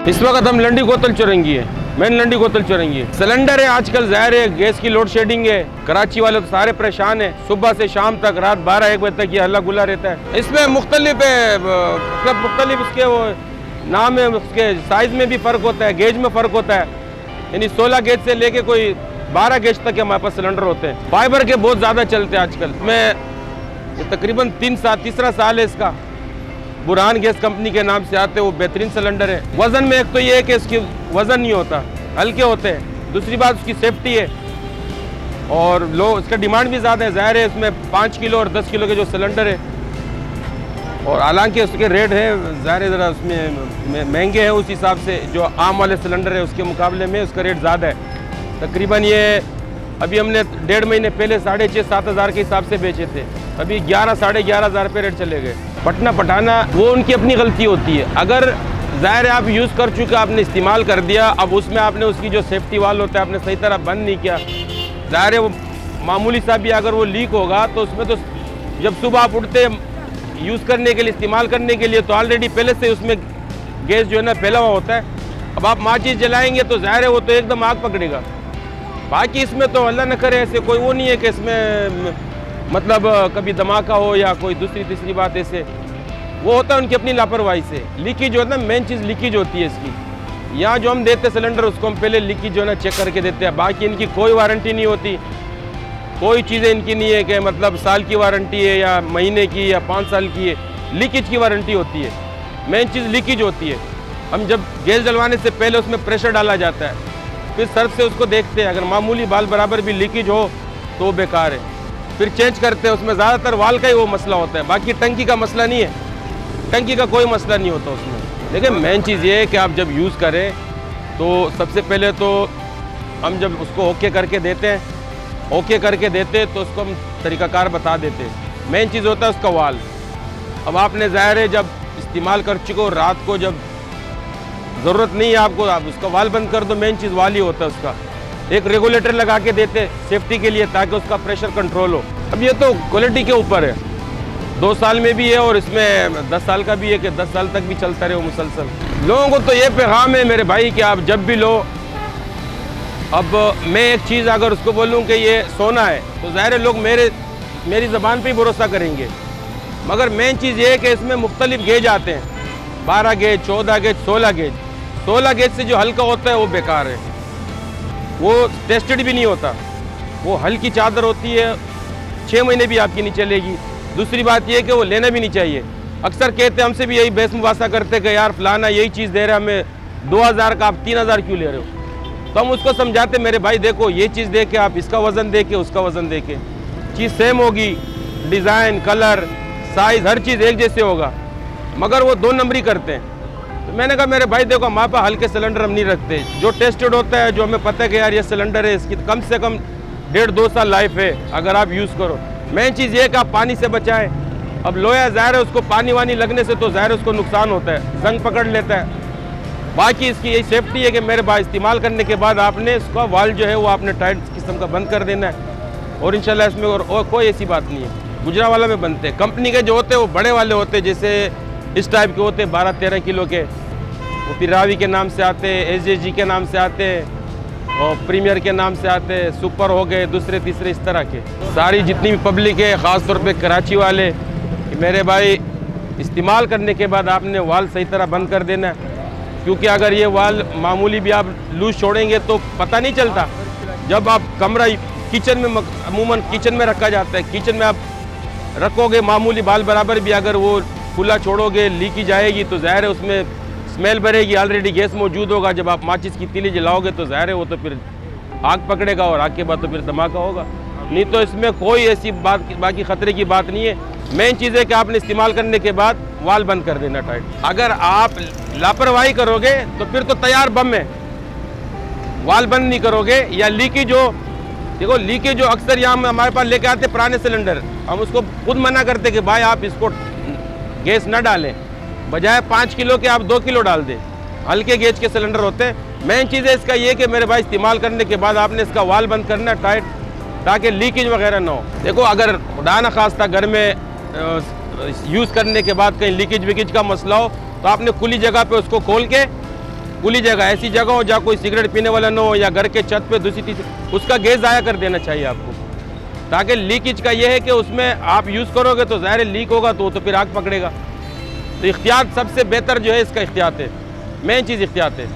इस वक्त हम लंडी कोतल चौरंगी है, मेन लंडी कोतल चौरंगी है। सिलेंडर है आजकल ज़ाहिर है, गैस की लोड शेडिंग है, कराची वाले तो सारे परेशान है। सुबह से शाम तक, रात 12-1 बजे तक ये हल्ला गुल्ला रहता है। इसमें मुख्तलिफ उसके वो नाम है, उसके साइज़ में भी फ़र्क होता है, गेज में फ़र्क होता है। यानी 16 गेज से लेके कोई 12 गेज तक के हमारे पास सिलेंडर होते हैं। फाइबर के बहुत ज़्यादा चलते हैं आजकल। मैं तकरीबन 3 साल है इसका। बुरहान गैस कंपनी के नाम से आते हैं, वो बेहतरीन सिलेंडर है। वज़न में एक तो ये है कि इसकी वज़न नहीं होता, हल्के होते हैं। दूसरी बात उसकी सेफ्टी है और इसका डिमांड भी ज़्यादा है। ज़ाहिर है इसमें 5 किलो और 10 किलो के जो सिलेंडर है, और हालांकि उसके रेट है ज़ाहिर है ज़रा उसमें महंगे हैं उस हिसाब से। जो आम वाले सिलेंडर है उसके मुकाबले में उसका रेट ज़्यादा है। तकरीबन ये अभी हमने 1.5 महीने पहले 6,500-7 हज़ार के हिसाब से बेचे थे, अभी 11-11.5 हज़ार पे रेट चले गए। पटना पटाना वो उनकी अपनी गलती होती है। अगर ज़ाहिर है आप यूज़ कर चुके, आपने इस्तेमाल कर दिया, अब उसमें आपने उसकी जो सेफ्टी वाल होता है आपने सही तरह बंद नहीं किया, ज़ाहिर है वो मामूली सा भी अगर वो लीक होगा तो उसमें तो जब सुबह आप उठते यूज़ करने के लिए, इस्तेमाल करने के लिए, तो ऑलरेडी पहले से उसमें गैस जो है ना फैला हुआ होता है। अब आप माचिस जलाएंगे तो ज़ाहिर है वो तो एकदम आग पकड़ेगा। बाकी इसमें तो अल्लाह न करे ऐसे कोई वो नहीं है कि इसमें मतलब कभी धमाका हो या कोई दूसरी तीसरी बात, ऐसे वो होता है उनकी अपनी लापरवाही से। लीकेज जो है ना, मेन चीज़ लीकेज होती है इसकी। यहाँ जो हम देते सिलेंडर उसको हम पहले लीकेज जो है ना चेक करके देते हैं। बाकी इनकी कोई वारंटी नहीं होती, कोई चीज़ें इनकी नहीं है कि मतलब साल की वारंटी है या महीने की या 5 साल की है। लीकेज की वारंटी होती है, मेन चीज़ लीकेज होती है। हम जब गैस जलवाने से पहले उसमें प्रेशर डाला जाता है, फिर सर्फ से उसको देखते हैं, अगर मामूली बाल बराबर भी लीकेज हो तो बेकार है, फिर चेंज करते हैं। उसमें ज़्यादातर वाल का ही वो मसला होता है, बाकी टंकी का मसला नहीं है। टंकी का कोई मसला नहीं होता उसमें। देखिए मेन चीज़ ये है कि आप जब यूज़ करें तो सबसे पहले तो हम जब उसको ओके करके देते हैं, तो उसको हम तरीक़ाकार बता देते हैं। मेन चीज़ होता है उसका वाल। अब आपने ज़ाहिर है जब इस्तेमाल कर चुके हो, रात को जब ज़रूरत नहीं है आपको, आप उसका वाल बंद कर दो। मेन चीज़ वाल ही होता है उसका। एक रेगुलेटर लगा के देते सेफ्टी के लिए ताकि उसका प्रेशर कंट्रोल हो। अब ये तो क्वालिटी के ऊपर है, 2 साल में भी है और इसमें 10 साल का भी है कि 10 साल तक भी चलता रहे मुसलसल। लोगों को तो ये पैगाम है मेरे भाई कि आप जब भी लो, अब मैं एक चीज़ अगर उसको बोलूँ कि ये सोना है तो ज़ाहिर है लोग मेरी ज़बान पे ही भरोसा करेंगे। मगर मेन चीज़ ये है कि इसमें मुख्तलिफ गेज आते हैं, 12 गेज, 14 गेज, 16 गेज। 16 गेज से जो हल्का होता है वो बेकार है, वो टेस्टेड भी नहीं होता। वो हल्की चादर होती है, 6 महीने भी आपकी नहीं चलेगी। दूसरी बात ये है कि वो लेना भी नहीं चाहिए। अक्सर कहते हमसे भी यही बहस मुबासा करते कि यार फलाना यही चीज़ दे रहा है हमें 2000 का, आप 3000 क्यों ले रहे हो? तो हम उसको समझाते मेरे भाई देखो ये चीज़ दे के आप इसका वज़न दे के उसका वज़न दे के चीज़ सेम होगी, डिज़ाइन, कलर, साइज़ हर चीज़ एक जैसे होगा, मगर वो 2 नंबरी करते हैं। तो मैंने कहा मेरे भाई देखो हमारे पास हल्के सिलेंडर हम नहीं रखते, जो टेस्टेड होता है, जो हमें पता है कि यार ये सिलेंडर है, इसकी कम से कम 1.5-2 साल लाइफ है अगर आप यूज़ करो। मेन चीज़ ये है कि आप पानी से बचाएं। अब लोहा ज़ाहिर है उसको पानी वानी लगने से तो ज़ाहिर उसको नुकसान होता है, जंग पकड़ लेता है। बाकी इसकी यही सेफ्टी है कि मेरे भाई इस्तेमाल करने के बाद आपने इसका वाल जो है वो आपने टाइट किस्म का बंद कर देना है और इंशाल्लाह इसमें और कोई ऐसी बात नहीं है। गुजरावाला में बनते हैं, कंपनी के जो होते हैं वो बड़े वाले होते हैं, जैसे इस टाइप के होते हैं 12-13 किलो के, वो फिर रावी के नाम से आते हैं, SJG के नाम से आते हैं और प्रीमियर के नाम से आते हैं, सुपर हो गए, दूसरे तीसरे इस तरह के। सारी जितनी भी पब्लिक है ख़ास तौर पे कराची वाले, मेरे भाई इस्तेमाल करने के बाद आपने वाल सही तरह बंद कर देना है, क्योंकि अगर ये वाल मामूली भी आप लूज छोड़ेंगे तो पता नहीं चलता। जब आप कमरा किचन में, अमूमन किचन में रखा जाता है, किचन में आप रखोगे मामूली बाल बराबर भी अगर वो खुला छोड़ोगे लीकेज आएगी तो ज़ाहिर है उसमें स्मेल भरेगी, ऑलरेडी गैस मौजूद होगा। जब आप माचिस की तीली जलाओगे तो ज़ाहिर है वो तो फिर आग पकड़ेगा और आग के बाद तो फिर धमाका होगा। नहीं तो इसमें कोई ऐसी बात बाकी ख़तरे की बात नहीं है। मेन चीज़ है कि आपने इस्तेमाल करने के बाद वाल बंद कर देना टाइट। अगर आप लापरवाही करोगे तो फिर तो तैयार बम है, वाल बंद नहीं करोगे या लीकेज हो। देखो लीकेज जो अक्सर यहाँ हमारे पास लेके आते पुराने सिलेंडर, हम उसको खुद मना करते कि भाई आप इसको गैस ना डालें, बजाय 5 किलो के आप 2 किलो डाल दें। हल्के गेज के सिलेंडर होते हैं। मेन चीज़ है इसका ये कि मेरे भाई इस्तेमाल करने के बाद आपने इसका वाल बंद करना टाइट ताकि लीकेज वगैरह ना हो। देखो अगर खुदा न खास्ता घर में यूज़ करने के बाद कहीं लीकेज विकेज का मसला हो तो आपने खुली जगह पे उसको खोल के खुली जगह, ऐसी जगह हो जहाँ कोई सिगरेट पीने वाला ना हो, या घर के छत पे दूसरी तीसरी, उसका गैस ज़ाया कर देना चाहिए आपको। ताकि लीकेज का ये है कि उसमें आप यूज़ करोगे तो ज़ाहिर लीक होगा तो फिर आग पकड़ेगा। तो इख्तियात सबसे बेहतर जो है इसका इख्तियात है, मेन चीज़ इख्तियात है।